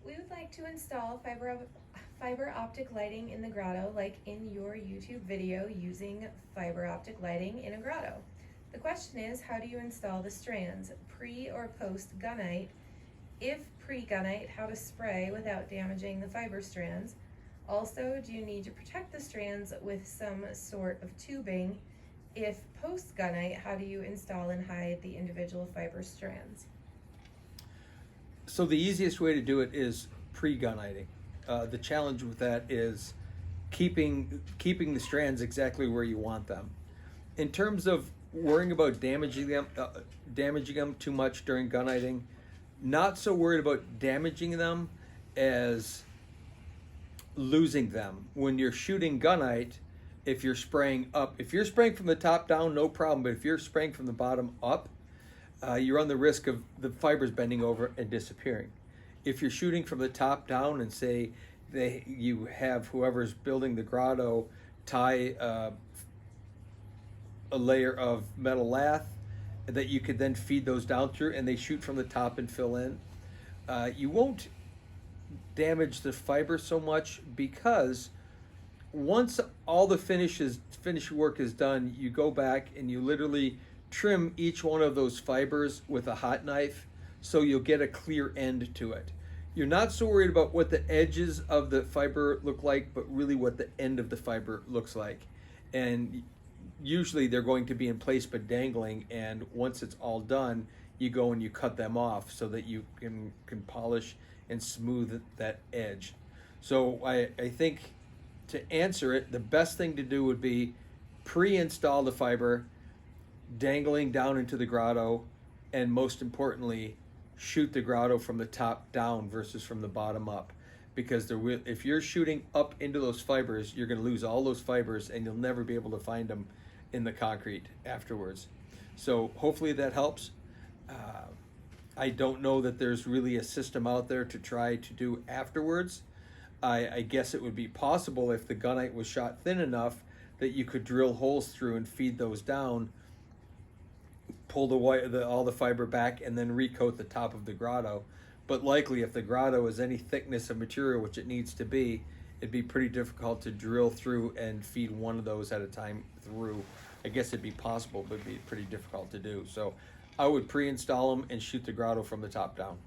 We would like to install fiber optic lighting in the grotto, like in your YouTube video using fiber optic lighting in a grotto. The question is, how do you install the strands, pre or post gunite? If pre-gunite, how to spray without damaging the fiber strands? Also, do you need to protect the strands with some sort of tubing? If post-gunite, how do you install and hide the individual fiber strands? So the easiest way to do it is pre-guniting. The challenge with that is keeping the strands exactly where you want them. In terms of worrying about damaging them too much during gunniting, not so worried about damaging them as losing them. When you're shooting gunite, if you're spraying from the top down, no problem. But if you're spraying from the bottom up, you run the risk of the fibers bending over and disappearing. If you're shooting from the top down and say you have whoever's building the grotto tie a layer of metal lath that you could then feed those down through, and they shoot from the top and fill in, you won't damage the fiber so much, because once all the finish work is done, you go back and you literally trim each one of those fibers with a hot knife, so you'll get a clear end to it. You're not so worried about what the edges of the fiber look like, but really what the end of the fiber looks like. And usually they're going to be in place but dangling, and once it's all done, you go and you cut them off so that you can polish and smooth that edge. So I think, to answer it, the best thing to do would be pre-install the fiber dangling down into the grotto, and most importantly, shoot the grotto from the top down versus from the bottom up. Because if you're shooting up into those fibers, you're going to lose all those fibers and you'll never be able to find them in the concrete afterwards. So hopefully that helps. I don't know that there's really a system out there to try to do afterwards. I guess it would be possible if the gunite was shot thin enough that you could drill holes through and feed those down, pull all the fiber back, and then recoat the top of the grotto. But likely, if the grotto is any thickness of material, which it needs to be, it'd be pretty difficult to drill through and feed one of those at a time through. I guess it'd be possible, but it'd be pretty difficult to do. So I would pre-install them and shoot the grotto from the top down.